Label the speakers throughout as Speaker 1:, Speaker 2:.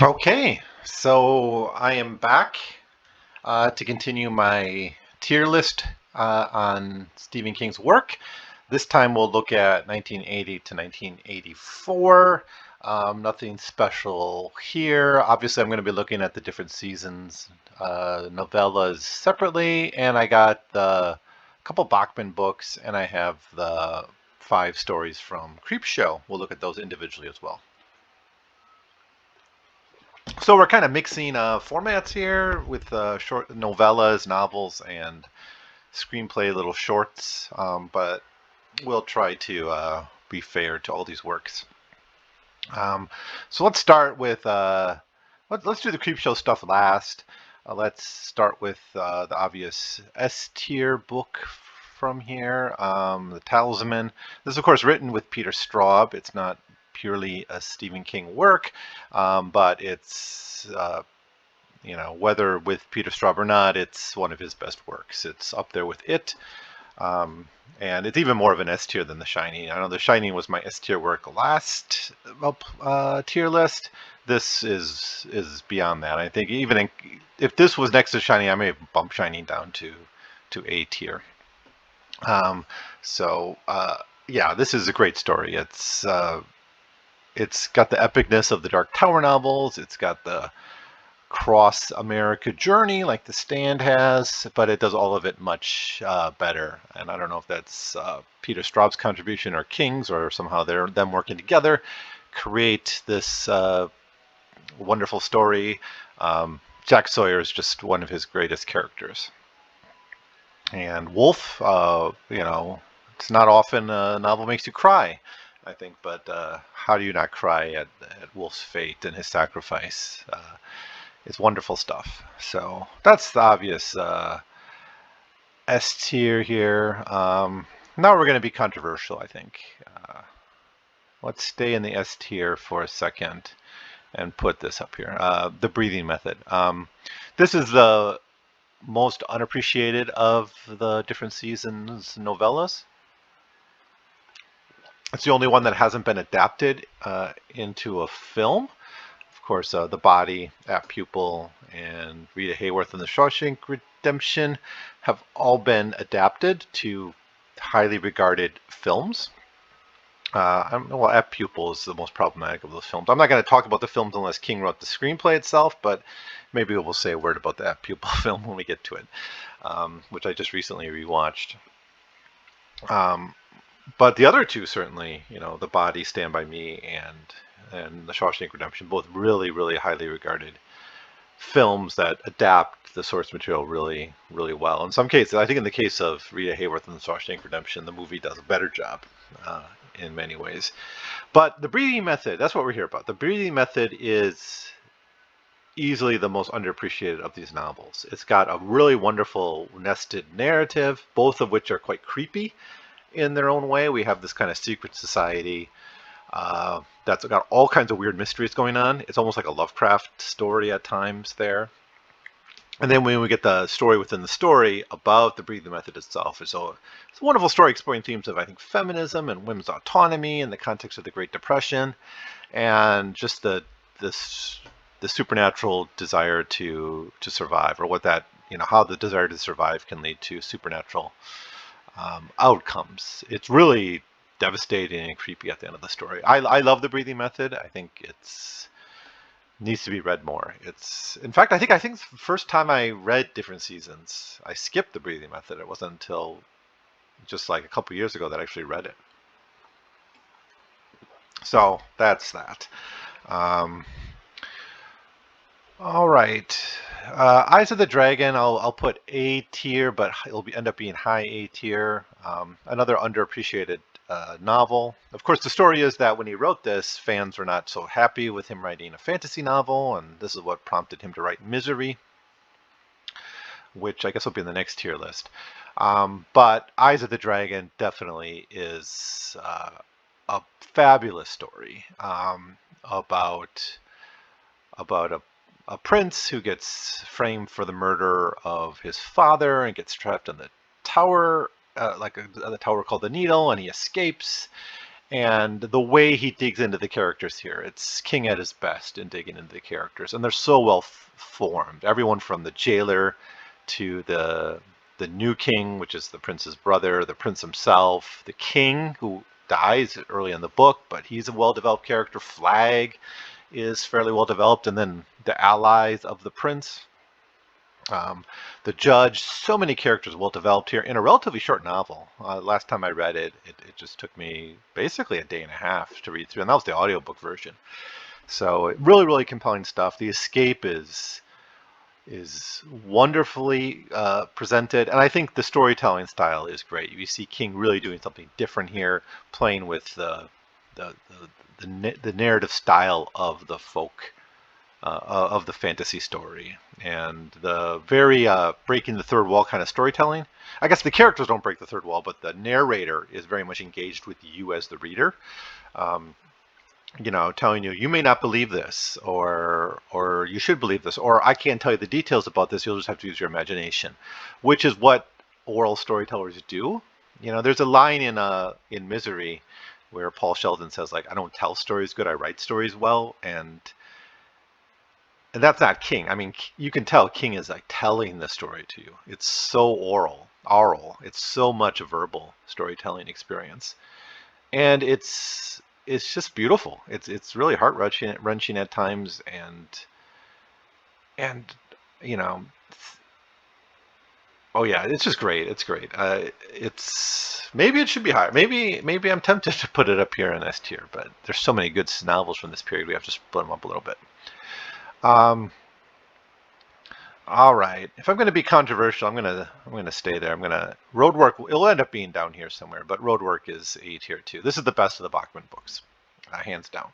Speaker 1: Okay, so I am back to continue my tier list on Stephen King's work. This time we'll look at 1980 to 1984. Nothing special here. Obviously, I'm going to be looking at the different seasons, novellas separately, and I got the couple Bachman books, and I have the 5 stories from Creepshow. We'll look at those individually as well. So we're kind of mixing formats here with short novellas, novels, and screenplay little shorts, but we'll try to be fair to all these works. So let's start with let's do the Creepshow stuff last. Let's start with the obvious S tier book from here, the Talisman. This is of course written with Peter Straub. It's not purely a Stephen King work, but it's whether with Peter Straub or not, it's one of his best works. It's up there with it. And it's even more of an S tier than The Shining. I know The Shining was my S tier work last tier list. This is beyond that. I think if this was next to Shining, I may have bumped Shining down to A tier. Yeah, this is a great story. It's got the epicness of the Dark Tower novels. It's got the cross America journey like The Stand has, but it does all of it much better. And I don't know if that's Peter Straub's contribution or King's, or somehow them working together create this wonderful story. Jack Sawyer is just one of his greatest characters. And Wolf, it's not often a novel makes you cry, I think, but how do you not cry at Wolf's fate and his sacrifice? It's wonderful stuff. So that's the obvious S tier here. Now we're going to be controversial, I think. Let's stay in the S tier for a second and put this up here. The breathing method. This is the most unappreciated of the different seasons novellas. It's the only one that hasn't been adapted into a film. Of course, The Body, At Pupil, and Rita Hayworth and the Shawshank Redemption have all been adapted to highly regarded films. I don't know. Well, At Pupil is the most problematic of those films. I'm not going to talk about the films unless King wrote the screenplay itself, but maybe we'll say a word about the At Pupil film when we get to it, which I just recently rewatched. But the other two certainly, The Body, Stand By Me, and The Shawshank Redemption, both really, really highly regarded films that adapt the source material really, really well. In some cases, I think in the case of Rita Hayworth and The Shawshank Redemption, the movie does a better job in many ways. But the breathing method, that's what we're here about. The breathing method is easily the most underappreciated of these novels. It's got a really wonderful nested narrative, both of which are quite creepy in their own way. We have this kind of secret society that's got all kinds of weird mysteries going on. It's almost like a Lovecraft story at times there. And then when we get the story within the story about the breathing method itself, it's a wonderful story exploring themes of, I think, feminism and women's autonomy in the context of the Great Depression, and just the supernatural desire to survive, or what that, how the desire to survive can lead to supernatural outcomes. It's really devastating and creepy at the end of the story. I love the breathing method. I think it's needs to be read more. In fact, I think the first time I read different seasons, I skipped the breathing method. It wasn't until just like a couple years ago that I actually read it. So that's that. Um, all right. Eyes of the Dragon, I'll put A tier, but end up being high A tier. Another underappreciated novel. Of course, the story is that when he wrote this, fans were not so happy with him writing a fantasy novel, and this is what prompted him to write Misery, which I guess will be in the next tier list. But Eyes of the Dragon definitely is a fabulous story about a prince who gets framed for the murder of his father and gets trapped in the tower, the tower called the Needle, and he escapes. And the way he digs into the characters here, it's King at his best in digging into the characters, and they're so well formed. Everyone from the jailer to the new king, which is the prince's brother, the prince himself, the king who dies early in the book, but he's a well-developed character. Flag is fairly well developed, and then the allies of the prince, the judge, so many characters well developed here in a relatively short novel. Last time I read it, it just took me basically a day and a half to read through, and that was the audiobook version. So really, really compelling stuff. The escape is wonderfully presented, and I think the storytelling style is great. You see King really doing something different here, playing with the, the narrative style of the folk of the fantasy story, and the very breaking the third wall kind of storytelling. I guess the characters don't break the third wall, but the narrator is very much engaged with you as the reader. Um, telling you, you may not believe this, or you should believe this, or I can't tell you the details about this. You'll just have to use your imagination, which is what oral storytellers do. There's a line in Misery where Paul Sheldon says, like, I don't tell stories good, I write stories well, and that's not King. I mean, you can tell King is like telling the story to you. It's so oral. It's so much a verbal storytelling experience, and it's just beautiful. It's really heart wrenching at times, and you know, oh yeah, it's just great. It's great. It's maybe it should be higher. Maybe I'm tempted to put it up here in S tier, but there's so many good novels from this period. We have to split them up a little bit. All right. If I'm going to be controversial, I'm going to stay there. Roadwork. It'll end up being down here somewhere, but Roadwork is A tier too. This is the best of the Bachman books, hands down.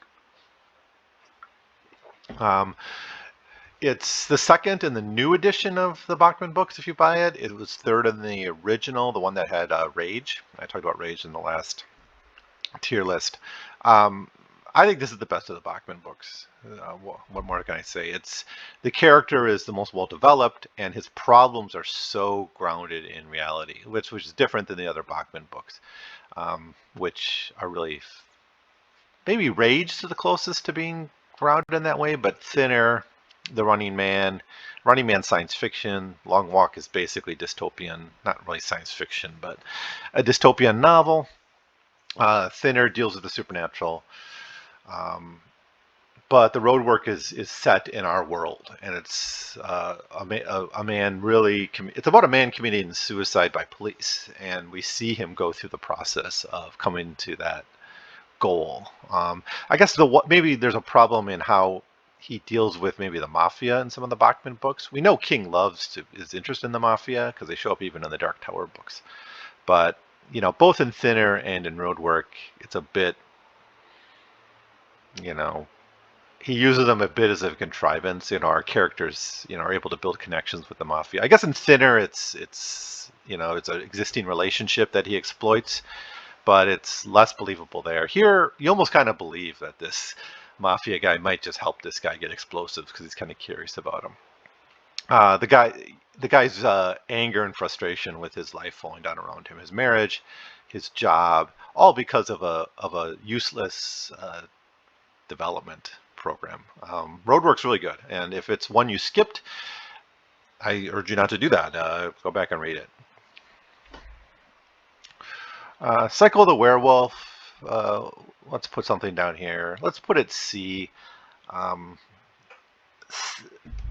Speaker 1: It's the second in the new edition of the Bachman books. If you buy it, it was third in the original, the one that had Rage. I talked about Rage in the last tier list. I think this is the best of the Bachman books. What more can I say? The character is the most well developed, and his problems are so grounded in reality, which is different than the other Bachman books, which are really maybe Rage to the closest to being grounded in that way, but thinner. The Running Man science fiction. Long Walk is basically dystopian, not really science fiction, but a dystopian novel. Thinner, deals with the supernatural. But the Roadwork is set in our world, and it's a man really. It's about a man committing suicide by police, and we see him go through the process of coming to that goal. I guess maybe there's a problem in how he deals with maybe the mafia in some of the Bachman books. We know King is interested in the mafia because they show up even in the Dark Tower books. But both in Thinner and in Roadwork, it's a bit. He uses them a bit as a contrivance. Our characters, are able to build connections with the mafia. I guess in Thinner, it's an existing relationship that he exploits, but it's less believable there. Here, you almost kind of believe that this mafia guy might just help this guy get explosives because he's kind of curious about him. The guy's anger and frustration with his life falling down around him, his marriage, his job, all because of a useless development program. Roadwork's really good, and if it's one you skipped, I urge you not to do that. Go back and read it. Cycle of the Werewolf. Let's put something down here. Let's put it C.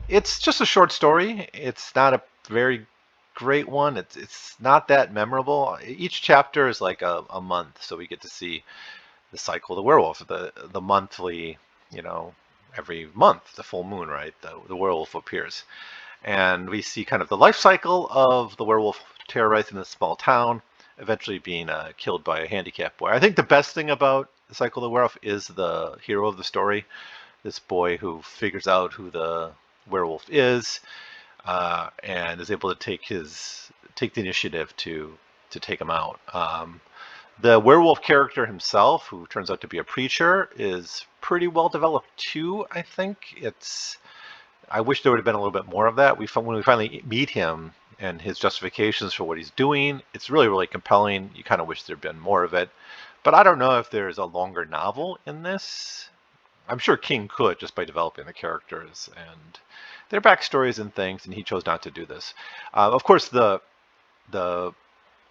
Speaker 1: It's just a short story. It's not a very great one. It's not that memorable. Each chapter is like a month, so we get to see the cycle of the werewolf, the monthly, every month, the full moon, right? The werewolf appears, and we see kind of the life cycle of the werewolf terrorizing this small town, eventually being killed by a handicapped boy. I think the best thing about the cycle of the werewolf is the hero of the story, this boy who figures out who the werewolf is, and is able to take the initiative to take him out. The werewolf character himself, who turns out to be a preacher, is pretty well developed too. I think I wish there would have been a little bit more of that. When we finally meet him and his justifications for what he's doing, it's really, really compelling. You kind of wish there'd been more of it, But I don't know if there's a longer novel in this. I'm sure King could just by developing the characters and their backstories and things, and he chose not to do this. Of course, the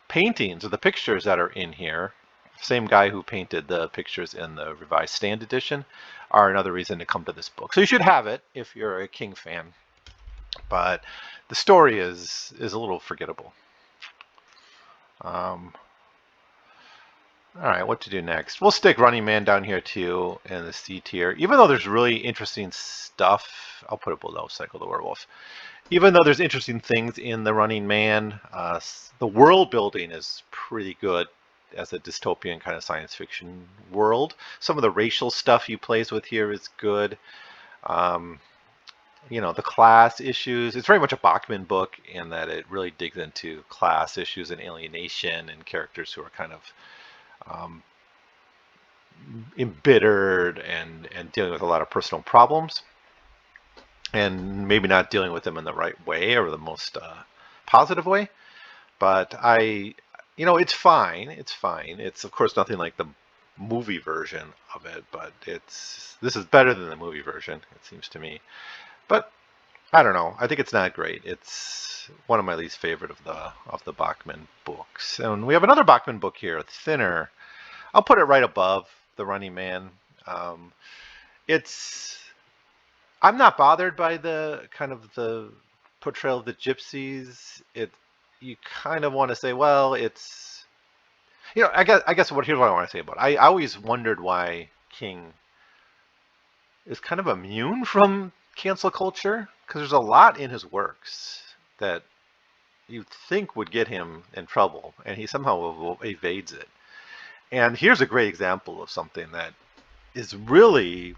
Speaker 1: paintings or the pictures that are in here, same guy who painted the pictures in the revised stand edition, are another reason to come to this book. So you should have it if you're a King fan. But the story is a little forgettable. All right, what to do next? We'll stick Running Man down here too in the C tier. Even though there's really interesting stuff, I'll put it below Cycle the Werewolf. Even though there's interesting things in the Running Man, the world building is pretty good as a dystopian kind of science fiction world. Some of the racial stuff he plays with here is good. The class issues. It's very much a Bachman book in that it really digs into class issues and alienation and characters who are kind of embittered and dealing with a lot of personal problems and maybe not dealing with them in the right way or the most positive way. But it's fine. It's fine. It's of course nothing like the movie version of it, but this is better than the movie version, it seems to me. But I don't know. I think it's not great. It's one of my least favorite of the Bachman books. And we have another Bachman book here, Thinner. I'll put it right above the Running Man. I'm not bothered by the kind of the portrayal of the gypsies. You kind of want to say, well, it's I guess here's what I want to say about it. I always wondered why King is kind of immune from cancel culture, because there's a lot in his works that you'd think would get him in trouble, and he somehow evades it. And here's a great example of something that is really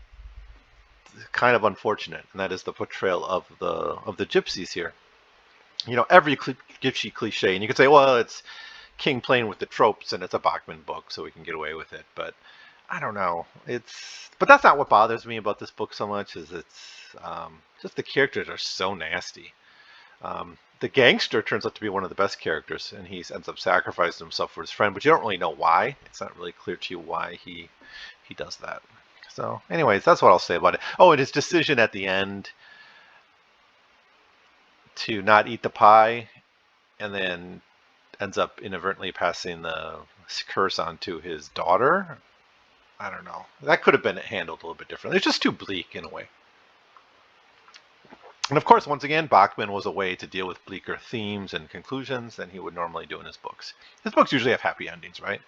Speaker 1: kind of unfortunate, and that is the portrayal of the gypsies here. Every gypsy cliche, and you could say, well, it's King playing with the tropes, and it's a Bachman book, so we can get away with it. But I don't know. But that's not what bothers me about this book so much. Is it's just the characters are so nasty. The gangster turns out to be one of the best characters, and he ends up sacrificing himself for his friend, but you don't really know why. It's not really clear to you why he does that. So, anyways, that's what I'll say about it. Oh, and his decision at the end to not eat the pie, and then ends up inadvertently passing the curse on to his daughter. I don't know. That could have been handled a little bit differently. It's just too bleak in a way. And of course, once again, Bachman was a way to deal with bleaker themes and conclusions than he would normally do in his books. His books usually have happy endings, right?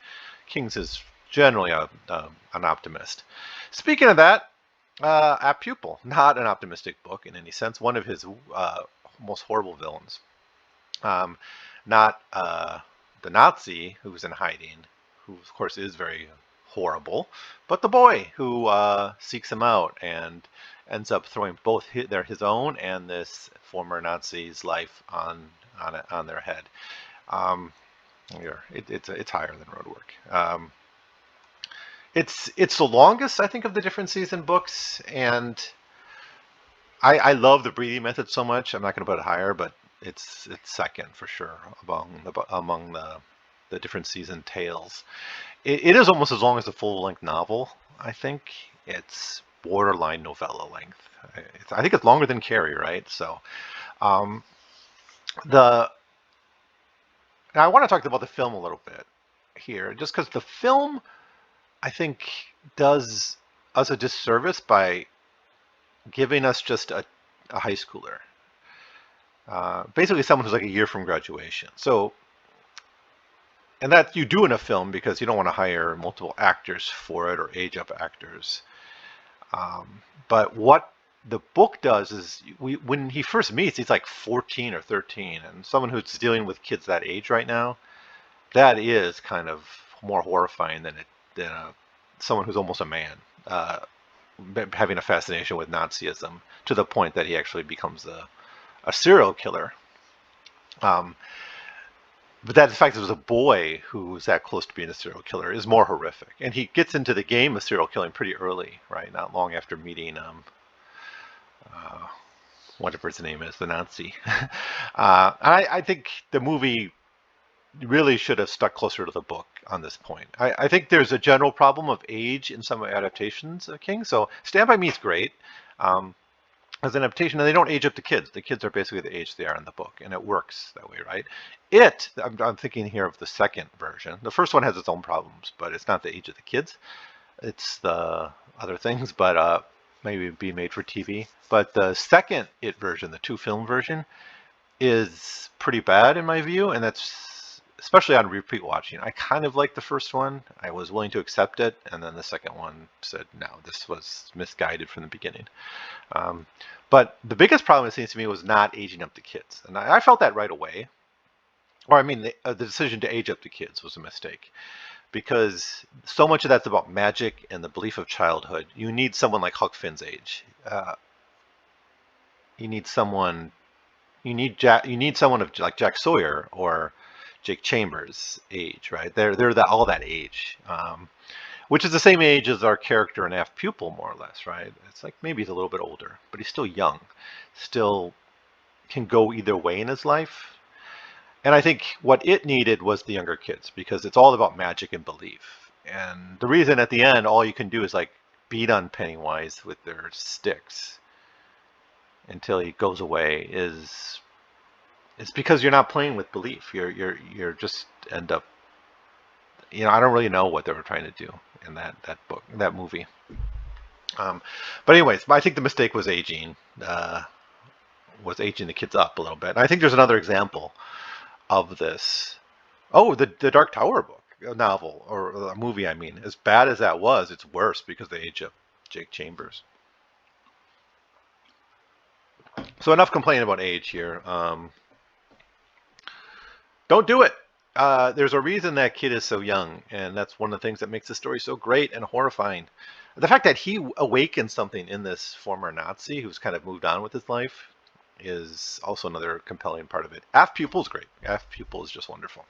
Speaker 1: King's is generally an optimist. Speaking of that, Apt Pupil, not an optimistic book in any sense. One of his most horrible villains. Not the Nazi who's in hiding, who of course is very horrible, but the boy who seeks him out and ends up throwing both his own and this former Nazi's life on their head. It's higher than Roadwork. It's the longest, I think, of the different season books, and I love the breathing method so much. I'm not going to put it higher, but it's second for sure among the different season tales. It is almost as long as the full-length novel. I think it's borderline novella length. I think it's longer than Carrie, right? So, now I want to talk about the film a little bit here, just because the film, I think, does us a disservice by giving us just a high schooler. Basically someone who's like a year from graduation. So, and that you do in a film because you don't want to hire multiple actors for it or age up actors. But what the book does is when he first meets, he's like 14 or 13, and someone who's dealing with kids that age right now, that is kind of more horrifying than someone who's almost a man, having a fascination with Nazism to the point that he actually becomes a serial killer. But that the fact that it was a boy who's that close to being a serial killer is more horrific. And he gets into the game of serial killing pretty early, right? Not long after meeting whatever his name is, the Nazi. I think the movie really should have stuck closer to the book on this point. I think there's a general problem of age in some adaptations of King. So Stand By Me is great as an adaptation, and they don't age up the kids. The kids are basically the age they are in the book, and it works that way, right? I'm thinking here of the second version. The first one has its own problems, but it's not the age of the kids. It's the other things, but maybe be made for TV. But the second It version, the 2-film version, is pretty bad in my view, and that's especially on repeat watching. I kind of like the first one. I was willing to accept it, and then the second one said, no, this was misguided from the beginning. But the biggest problem, it seems to me, was not aging up the kids. And I felt that right away. Or I mean, the decision to age up the kids was a mistake. Because so much of that's about magic and the belief of childhood. You need someone like Huck Finn's age. You need someone. You need someone of like Jack Sawyer or Jake Chambers' age, right? They're all that age, which is the same age as our character in Half Pupil, more or less, right? It's like maybe he's a little bit older, but he's still young, still can go either way in his life. And I think what it needed was the younger kids, because it's all about magic and belief. And the reason at the end all you can do is like beat on Pennywise with their sticks until he goes away is it's because you're not playing with belief. You're just end up, I don't really know what they were trying to do in that book, that movie. But anyways, I think the mistake was aging the kids up a little bit. And I think there's another example of this. Oh, the Dark Tower book, novel, or a movie, I mean. As bad as that was, it's worse because they age up Jake Chambers. So enough complaining about age here. Don't do it. There's a reason that kid is so young, and that's one of the things that makes the story so great and horrifying. The fact that he awakened something in this former Nazi who's kind of moved on with his life is also another compelling part of it. Half Pupil is great. Half Pupil is just wonderful.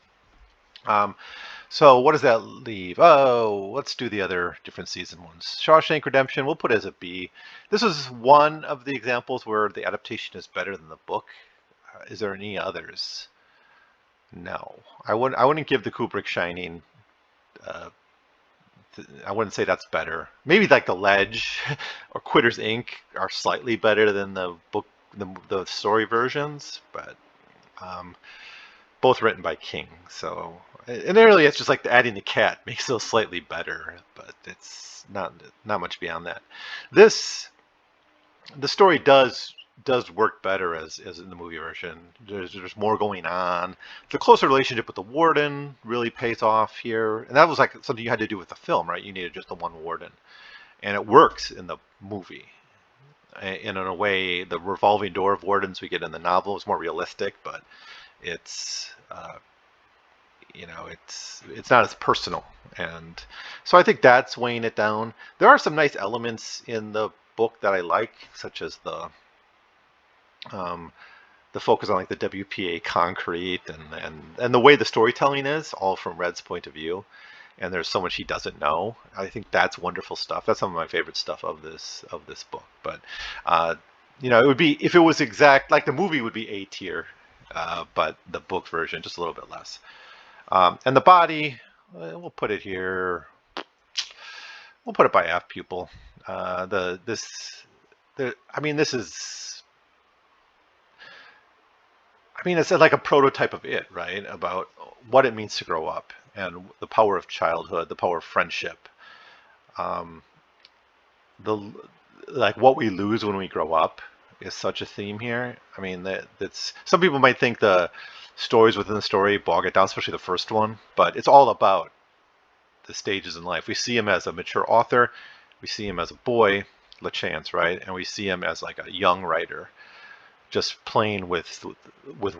Speaker 1: So what does that leave? Oh, let's do the other different season ones. Shawshank Redemption, we'll put it as a B. This is one of the examples where the adaptation is better than the book. Is there any others? No, I wouldn't give the Kubrick Shining. I wouldn't say that's better. Maybe like The Ledge or Quitters Inc. are slightly better than the book, the story versions, but both written by King. So, and really, it's just like adding the cat makes those slightly better, but it's not much beyond that. The story does work better as in the movie version. There's more going on. The closer relationship with the warden really pays off here, and that was like something you had to do with the film, right? You needed just the one warden, and it works in the movie. And in a way, the revolving door of wardens we get in the novel is more realistic, but it's it's not as personal, and so I think that's weighing it down. There are some nice elements in the book that I like, such as the focus on like the WPA concrete and the way the storytelling is, all from Red's point of view. And there's so much he doesn't know. I think that's wonderful stuff. That's some of my favorite stuff of this book. But it would be, if it was exact, like the movie would be A tier, but the book version just a little bit less. And the body, we'll put it here. We'll put it by Half Pupil. This it's like a prototype of it, right? About what it means to grow up and the power of childhood, the power of friendship, like what we lose when we grow up is such a theme here. I mean, that's some people might think the stories within the story bog it down, especially the first one, but it's all about the stages in life. We see him as a mature author, we see him as a boy, LaChance, right? And we see him as like a young writer, just playing with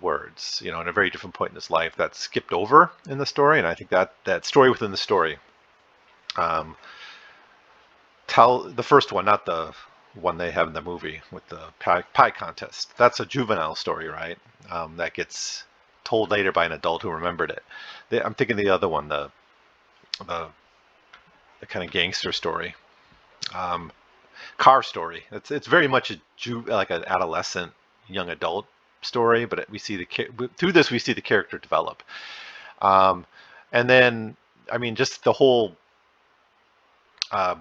Speaker 1: words, in a very different point in his life that's skipped over in the story. And I think that story within the story, the first one, not the one they have in the movie with the pie contest. That's a juvenile story, right? That gets told later by an adult who remembered it. I'm thinking the other one, the kind of gangster story, car story. It's very much like an adolescent, young adult story, but we see through this we see the character develop. And then I mean, just the whole uh,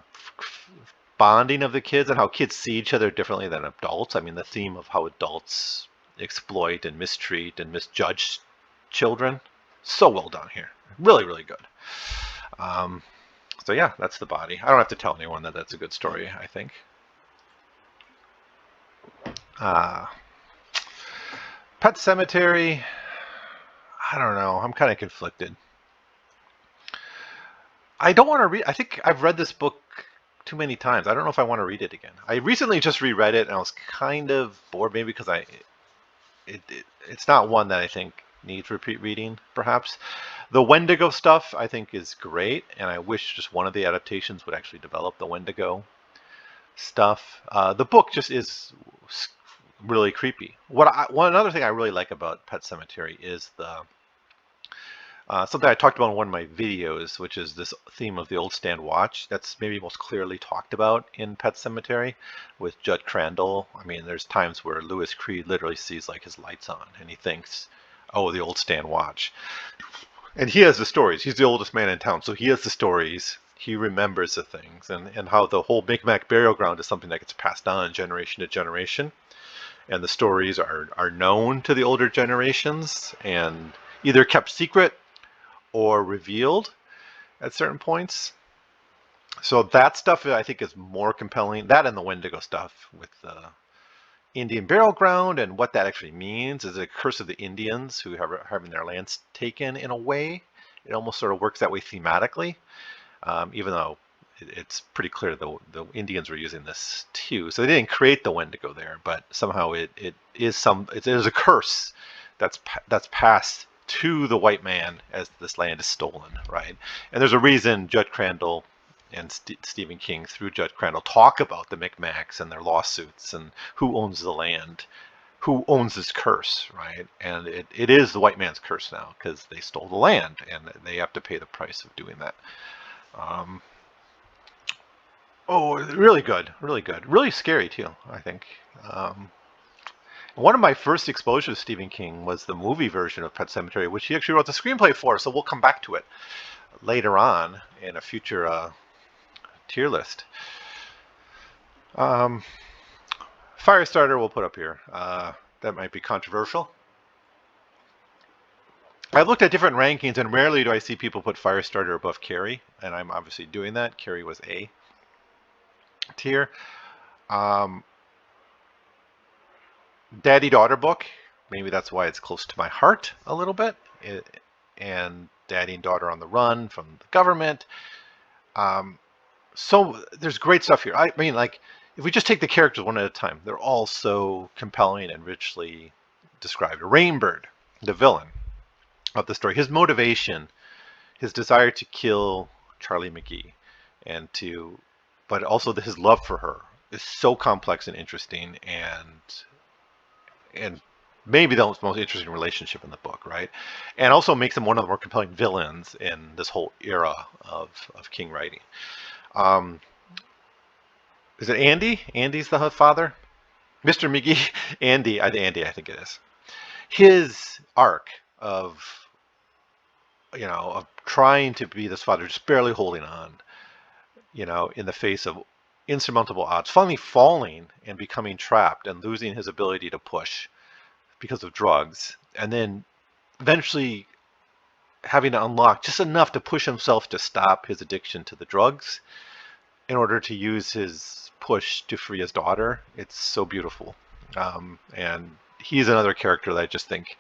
Speaker 1: bonding of the kids and how kids see each other differently than adults. I mean, the theme of how adults exploit and mistreat and misjudge children. So well done here. Really, really good. Um, so yeah, that's The Body. I don't have to tell anyone that that's a good story, I think. Uh, Pet Cemetery. I don't know. I'm kind of conflicted. I don't want to read. I think I've read this book too many times. I don't know if I want to read it again. I recently just reread it and I was kind of bored, maybe because it's not one that I think needs repeat reading. Perhaps the Wendigo stuff I think is great, and I wish just one of the adaptations would actually develop the Wendigo stuff. The book just is really creepy. One other thing I really like about Pet Cemetery is the something I talked about in one of my videos, which is this theme of the old stand watch. That's maybe most clearly talked about in Pet Cemetery with Judd Crandall. I mean, there's times where Louis Creed literally sees like his lights on and he thinks, oh, the old stand watch. And he has the stories. He's the oldest man in town, so he has the stories. He remembers the things, and how the whole Micmac burial ground is something that gets passed on generation to generation. And the stories are known to the older generations and either kept secret or revealed at certain points. So that stuff I think is more compelling. That and the Wendigo stuff with the Indian burial ground and what that actually means. Is it a curse of the Indians who are having their lands taken in a way? It almost sort of works that way thematically, even though it's pretty clear the Indians were using this too. So they didn't create the Wendigo there, but somehow it is a curse that's passed to the white man as this land is stolen, right? And there's a reason Judd Crandall and Stephen King, through Judd Crandall, talk about the Micmacs and their lawsuits and who owns the land, who owns this curse, right? And it is the white man's curse now because they stole the land and they have to pay the price of doing that. Really good, really scary too, I think. One of my first exposures to Stephen King was the movie version of Pet Sematary, which he actually wrote the screenplay for, so we'll come back to it later on in a future tier list. Firestarter we'll put up here. That might be controversial. I've looked at different rankings, and rarely do I see people put Firestarter above Carrie, and I'm obviously doing that. Carrie was A tier. Daddy-daughter book, maybe that's why it's close to my heart a little bit. And daddy and daughter on the run from the government. So there's great stuff here. I mean, like, if we just take the characters one at a time, they're all so compelling and richly described. Rainbird, the villain of the story, his motivation, his desire to kill Charlie McGee, but also his love for her is so complex and interesting, and maybe the most interesting relationship in the book, right? And also makes him one of the more compelling villains in this whole era of King writing. Is it Andy? Andy's the father? Mr. McGee? Andy, I think it is. His arc of trying to be this father, just barely holding on, in the face of insurmountable odds, finally falling and becoming trapped and losing his ability to push because of drugs, and then eventually having to unlock just enough to push himself to stop his addiction to the drugs in order to use his push to free his daughter. It's so beautiful. And he's another character that I just think,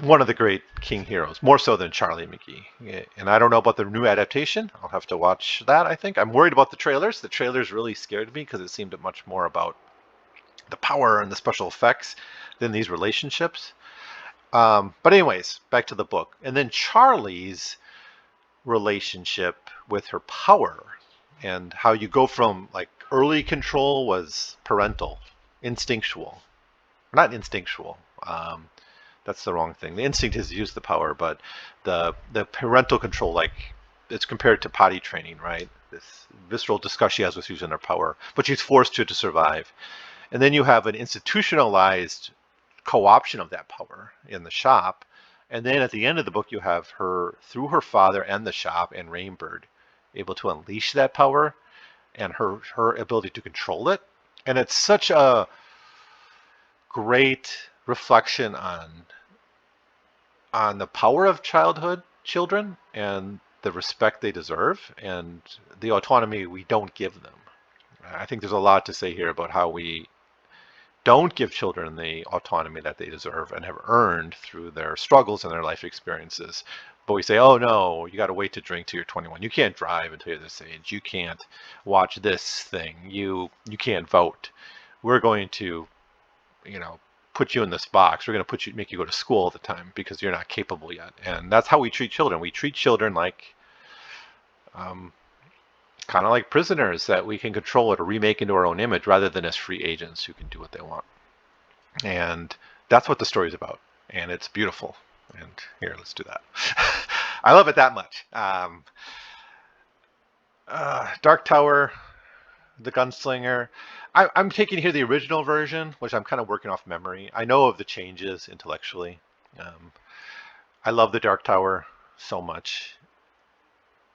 Speaker 1: one of the great King heroes, more so than Charlie McGee. And I don't know about the new adaptation. I'll have to watch that, I think. I'm worried about the trailers. The trailers really scared me because it seemed much more about the power and the special effects than these relationships. But anyways, back to the book. And then Charlie's relationship with her power and how you go from, like, early control was parental, instinctual. Not instinctual. That's the wrong thing. The instinct is to use the power, but the parental control, like, it's compared to potty training, right? This visceral disgust she has with using her power, but she's forced to survive. And then you have an institutionalized co-option of that power in the shop, And then at the end of the book, you have her, through her father and the shop and Rainbird, able to unleash that power and her ability to control it. And it's such a great reflection on the power of children and the respect they deserve and the autonomy we don't give them. I think there's a lot to say here about how we don't give children the autonomy that they deserve and have earned through their struggles and their life experiences. But we say, oh no, you got to wait to drink till you're 21. You can't drive until you're this age. You can't watch this thing. You can't vote. We're going to, you know, put you in this box. We're going to make you go to school all the time because you're not capable yet. And that's how we treat children. We treat children like, kind of like prisoners that we can control or remake into our own image rather than as free agents who can do what they want. And that's what the story's about. And it's beautiful. And here, let's do that. I love it that much. Dark Tower, the Gunslinger. I'm taking here the original version, which I'm kind of working off memory. I know of the changes intellectually. I love the Dark Tower so much.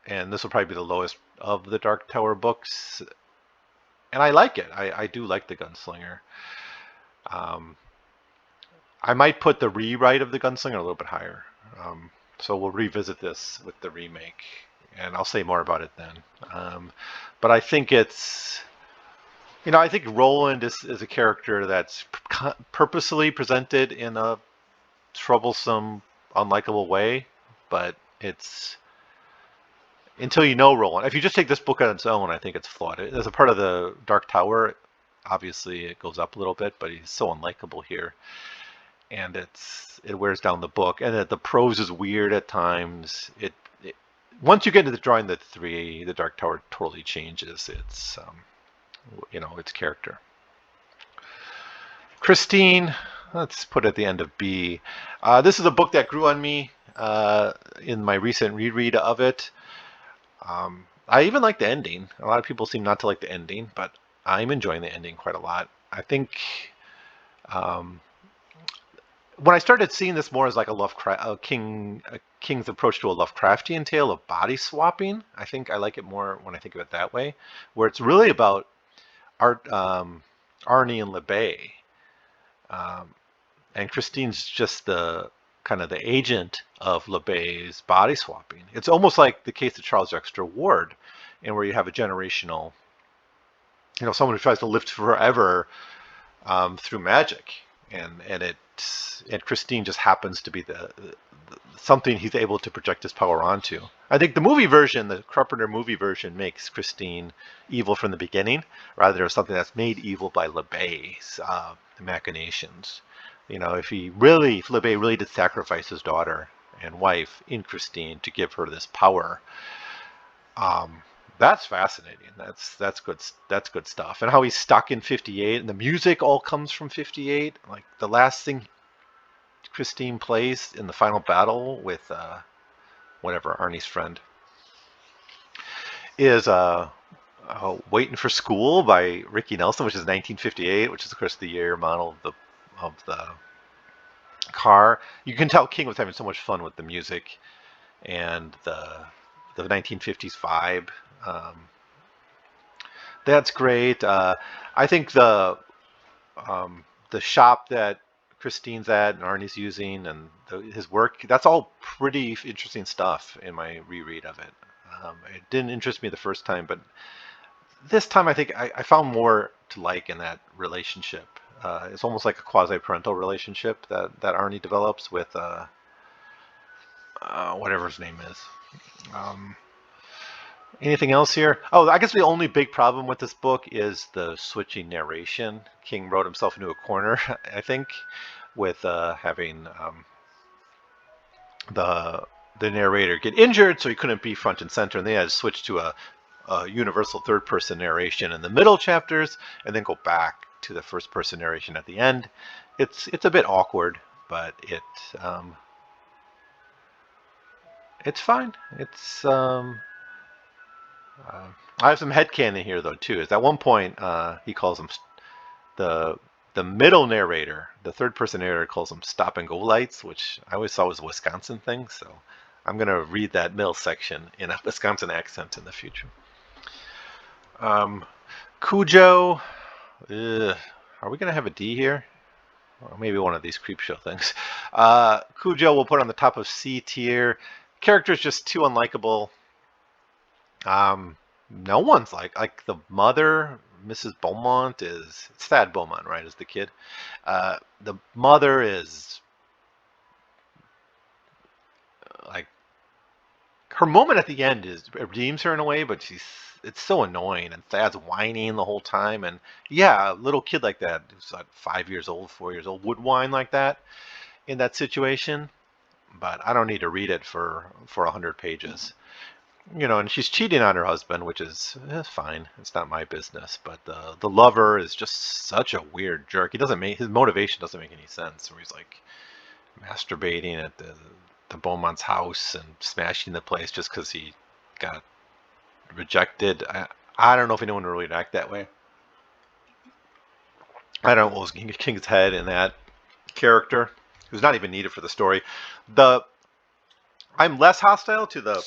Speaker 1: And this will probably be the lowest of the Dark Tower books. And I like it. I do like the Gunslinger. I might put the rewrite of the Gunslinger a little bit higher. So we'll revisit this with the remake. And I'll say more about it then. But I think it's... You know, I think Roland is a character that's purposely presented in a troublesome, unlikable way. But it's... Until you know Roland. If you just take this book on its own, I think it's flawed. As a part of the Dark Tower, obviously it goes up a little bit, but he's so unlikable here. And it wears down the book. And the prose is weird at times. Once you get into drawing the three, the Dark Tower totally changes its its character. Christine, let's put at the end of B. This is a book that grew on me in my recent reread of it. I even like the ending. A lot of people seem not to like the ending, but I'm enjoying the ending quite a lot. I think when I started seeing this more as like a king's approach to a Lovecraftian tale of body swapping, I think I like it more when I think of it that way, where it's really about Arnie and LeBay, and Christine's just the kind of the agent of LeBay's body swapping. It's almost like the case of Charles Dexter Ward, and where you have a generational, someone who tries to live forever through magic, and Christine just happens to be the something he's able to project his power onto. I think the movie version, the Carpenter movie version, makes Christine evil from the beginning, rather than something that's made evil by LeBay's machinations. If LeBay really did sacrifice his daughter and wife in Christine to give her this power, that's fascinating. That's good. That's good stuff. And how he's stuck in 58, and the music all comes from 58. Like the last thing Christine plays in the final battle with Arnie's friend is "Waiting for School" by Ricky Nelson, which is 1958, which is of course the year model of the car. You can tell King was having so much fun with the music and the 1950s vibe. That's great. I think the shop that Christine's at and Arnie's using and his work, that's all pretty interesting stuff in my reread of it. It didn't interest me the first time, but this time I think I found more to like in that relationship. It's almost like a quasi-parental relationship that Arnie develops with whatever his name is. Anything else here? Oh, I guess the only big problem with this book is the switching narration. King wrote himself into a corner, I think, with having the narrator get injured, so he couldn't be front and center, and they had to switch to a universal third-person narration in the middle chapters, and then go back to the first-person narration at the end. It's a bit awkward, but it's fine. It's I have some headcanon here though too. Is at one point he calls him the the middle narrator, the third-person narrator, calls them stop-and-go lights, which I always thought was a Wisconsin thing. So I'm going to read that middle section in a Wisconsin accent in the future. Cujo. Are we going to have a D here? Or maybe one of these Creepshow things. Cujo we'll put on the top of C tier. Character's just too unlikable. No one's like the mother, Mrs. Beaumont it's Thad Beaumont, right, is the kid. The mother is like, her moment at the end redeems her in a way, but it's so annoying, and Thad's whining the whole time, and yeah, a little kid like that, who's like 5 years old, 4 years old, would whine like that in that situation, but I don't need to read it for 100 pages. And she's cheating on her husband, which is fine. It's not my business. But the lover is just such a weird jerk. His motivation doesn't make any sense. Where he's like masturbating at the Beaumont's house and smashing the place just because he got rejected. I don't know if anyone would really act that way. I don't know what was King's head in that character, who's not even needed for the story. I'm less hostile to the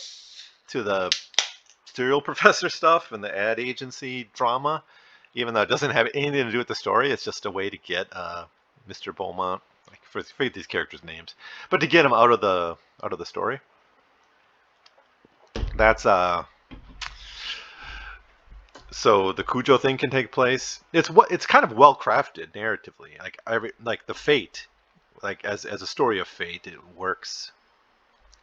Speaker 1: serial professor stuff and the ad agency drama, even though it doesn't have anything to do with the story. It's just a way to get Mr. Beaumont, like, forget these characters' names, but to get him out of the story. That's so the Cujo thing can take place. It's kind of well crafted narratively. Like the fate, like as a story of fate, it works.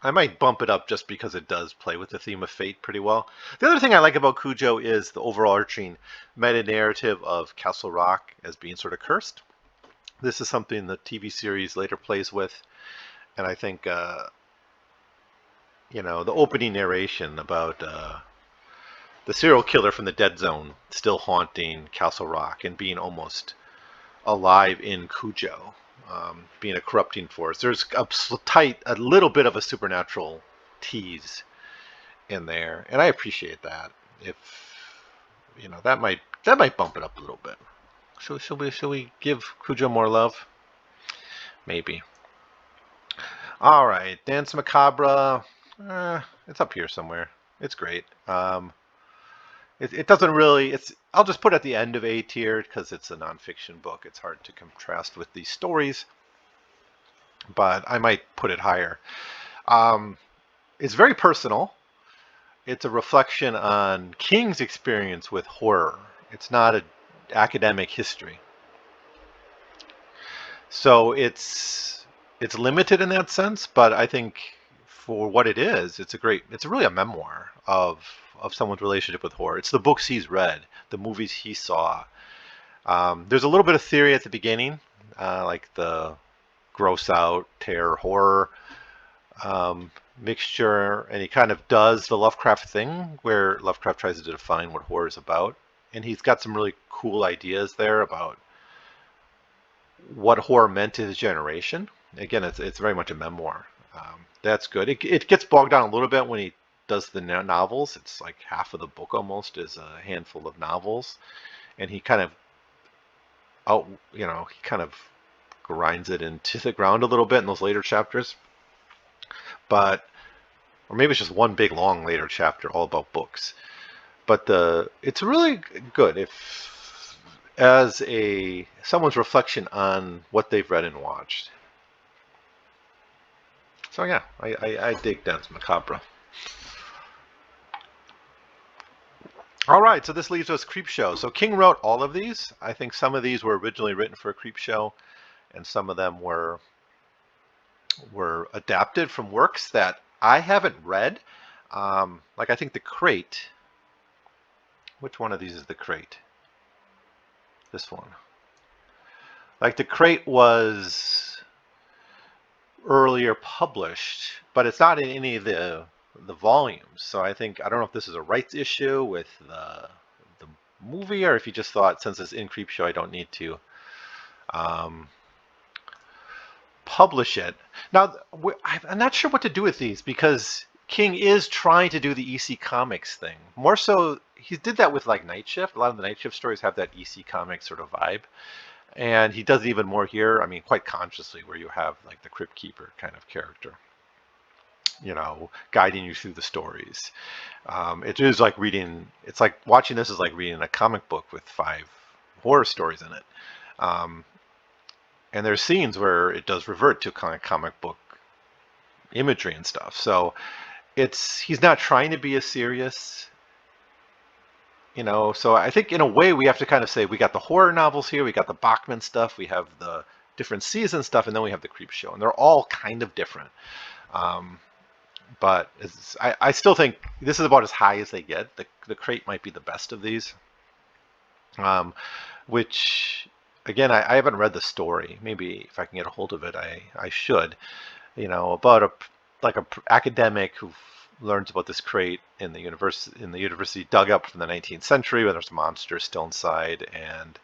Speaker 1: I might bump it up just because it does play with the theme of fate pretty well. The other thing I like about Cujo is the overarching meta-narrative of Castle Rock as being sort of cursed. This is something the TV series later plays with, and I think the opening narration about the serial killer from the Dead Zone still haunting Castle Rock and being almost alive in Cujo. Being a corrupting force. There's a little bit of a supernatural tease in there, and I appreciate that. If that might bump it up a little bit. Should we give Cujo more love? Maybe. All right, Dance Macabre. It's up here somewhere. It's great. It doesn't really. I'll just put it at the end of A tier because it's a nonfiction book. It's hard to contrast with these stories, but I might put it higher. It's very personal. It's a reflection on King's experience with horror. It's not an academic history, so it's limited in that sense. But I think for what it is, it's really a memoir of someone's relationship with horror. It's the books he's read, the movies he saw. There's a little bit of theory at the beginning, like the gross out, terror, horror mixture, and he kind of does the Lovecraft thing where Lovecraft tries to define what horror is about. And he's got some really cool ideas there about what horror meant to his generation. Again, it's very much a memoir. That's good. It gets bogged down a little bit when he does the novels. It's like half of the book almost is a handful of novels, and he kind of grinds it into the ground a little bit in those later chapters. Or maybe it's just one big long later chapter all about books. But it's really good as someone's reflection on what they've read and watched. So yeah, I dig Dance Macabre. All right, so this leaves us Creepshow. So King wrote all of these. I think some of these were originally written for a Creepshow, and some of them were adapted from works that I haven't read. Like I think The Crate. Which one of these is The Crate? This one. Like The Crate was earlier published, but it's not in any of the volumes. So I don't know if this is a rights issue with the movie, or if you just thought, since it's in Creepshow, I don't need to publish it. Now, I'm not sure what to do with these, because King is trying to do the EC Comics thing. More so, he did that with like Night Shift. A lot of the Night Shift stories have that EC comic sort of vibe, and he does it even more here. I mean, quite consciously, where you have like the Crypt Keeper kind of character, guiding you through the stories. It is like reading. It's like watching this is like reading a comic book with 5 horror stories in it. Um, and there's scenes where it does revert to kind of comic book imagery and stuff. So he's not trying to be as serious. So I think in a way we have to kind of say we got the horror novels here, we got the Bachman stuff, we have the different season stuff, and then we have the Creepshow, and they're all kind of different. But I still think this is about as high as they get. The Crate might be the best of these, which again I haven't read the story. Maybe if I can get a hold of it, I should. About a academic who learns about this crate in the university dug up from the 19th century where there's monsters still inside, and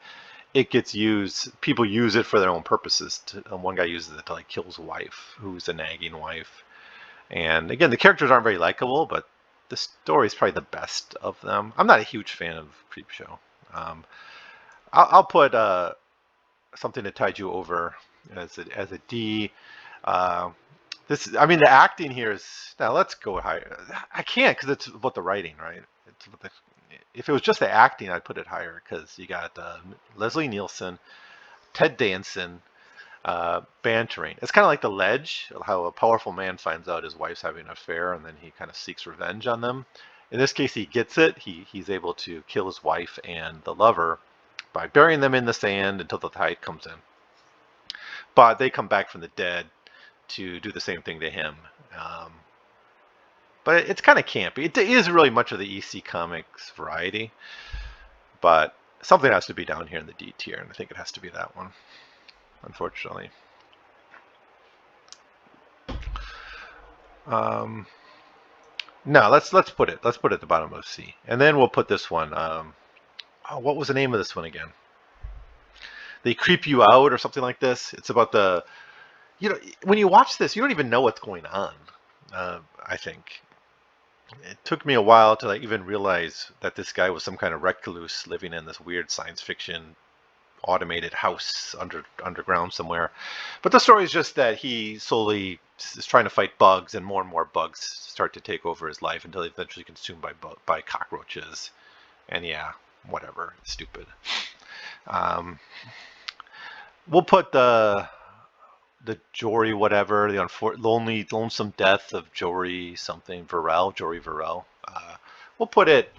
Speaker 1: it gets used. People use it for their own purposes. One guy uses it to like kill his wife, who's a nagging wife. And again, the characters aren't very likable, but the story is probably the best of them. I'm not a huge fan of Creepshow. I'll put Something to Tide You Over as a D. The acting here is, now let's go higher. I can't because it's about the writing, right? If it was just the acting, I'd put it higher because you got Leslie Nielsen, Ted Danson, bantering. It's kind of like The Ledge, how a powerful man finds out his wife's having an affair and then he kind of seeks revenge on them. In this case, he gets it. He's able to kill his wife and the lover by burying them in the sand until the tide comes in. But they come back from the dead to do the same thing to him. But it's kind of campy. It is really much of the EC Comics variety. But something has to be down here in the D tier, and I think it has to be that one, unfortunately. No, let's put it at the bottom of C, and then we'll put this one. What was the name of this one again? They Creep You Out or something like this. It's about when you watch this, you don't even know what's going on. I think it took me a while to even realize that this guy was some kind of recluse living in this weird science fiction automated house underground somewhere. But the story is just that he slowly is trying to fight bugs, and more bugs start to take over his life until he's eventually consumed by cockroaches. And yeah, whatever, stupid. We'll put the Jory whatever, the lonesome death of Jory Verrell. We'll put it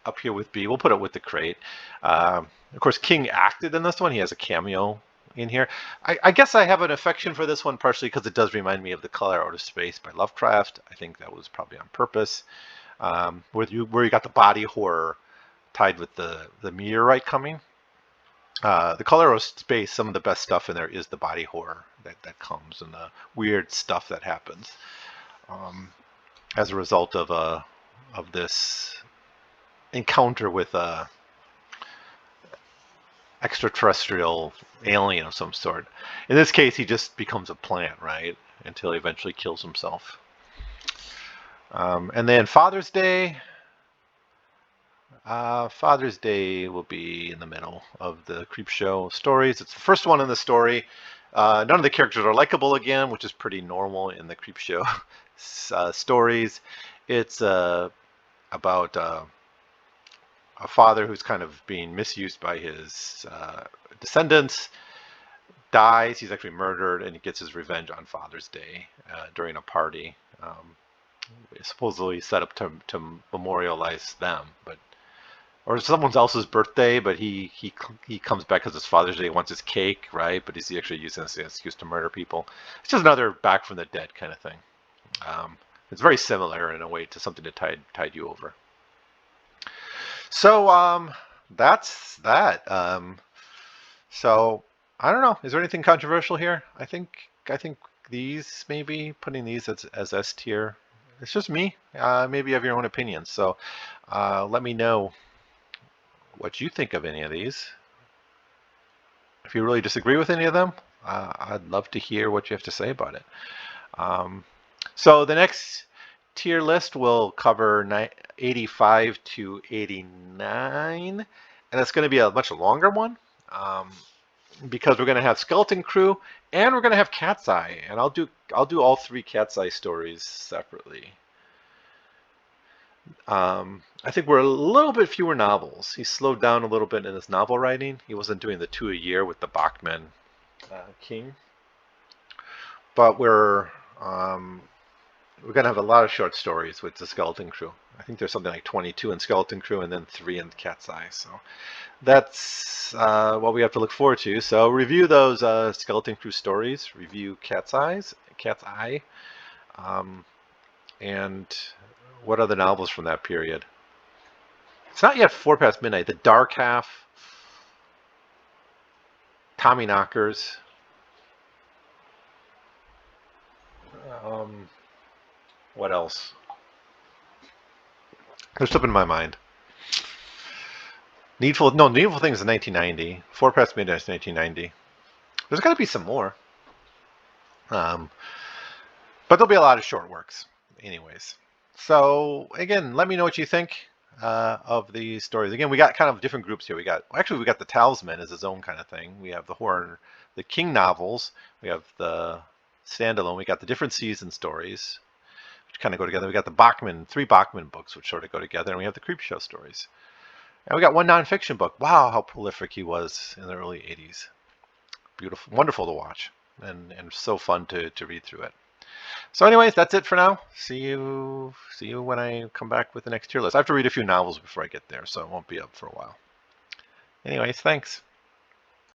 Speaker 1: up here with B. We'll put it with the Crate. Of course, King acted in this one. He has a cameo in here. I guess I have an affection for this one partially because it does remind me of The Color Out of Space by Lovecraft. I think that was probably on purpose. Where you got the body horror tied with the meteorite coming. The Color of Space, some of the best stuff in there is the body horror that comes and the weird stuff that happens as a result of this encounter with a extraterrestrial alien of some sort. In this case, he just becomes a plant, right? Until he eventually kills himself. And then Father's Day. Father's Day will be in the middle of the Creepshow stories. It's the first one in the story. None of the characters are likable again, which is pretty normal in the Creepshow stories. It's about a father who's kind of being misused by his descendants, dies. He's actually murdered, and he gets his revenge on Father's Day during a party. Supposedly set up to memorialize them, or someone else's birthday, but he comes back because it's Father's Day. He wants his cake, right? But he's actually using this as an excuse to murder people. It's just another back from the dead kind of thing. It's very similar in a way to Something to Tide You Over. So that's that. So I don't know. Is there anything controversial here? I think these, maybe putting these as S tier. It's just me. Maybe you have your own opinions. So let me know what you think of any of these. If you really disagree with any of them, I'd love to hear what you have to say about it. So the next tier list will cover 85 to 89, and it's going to be a much longer one because we're going to have Skeleton Crew and we're going to have Cat's Eye, and I'll do all 3 Cat's Eye stories separately. I think we're a little bit fewer novels. He slowed down a little bit in his novel writing. He wasn't doing the 2 a year with the Bachman King, but we're going to have a lot of short stories with the Skeleton Crew. I think there's something like 22 in Skeleton Crew and then 3 in Cat's Eye. So that's what we have to look forward to. So review those Skeleton Crew stories. Review Cat's Eye, and what other novels from that period? It's not yet 4 past midnight. The Dark Half, Tommy Knockers. What else? There's something in my mind. Needful Things is 1990. 4 past midnight is 1990. There's got to be some more. But there'll be a lot of short works, anyways. So again, let me know what you think of these stories. Again, we got kind of different groups here. We got the Talisman as his own kind of thing. We have the King novels. We have the standalone. We got the different season stories, which kind of go together. We got the 3 Bachman books, which sort of go together, and we have the Creepshow stories. And we got 1 nonfiction book. Wow, how prolific he was in the early 80s. Beautiful, wonderful to watch, and so fun to read through it. So anyways, that's it for now. See you when I come back with the next tier list. I have to read a few novels before I get there, so it won't be up for a while. Anyways, thanks.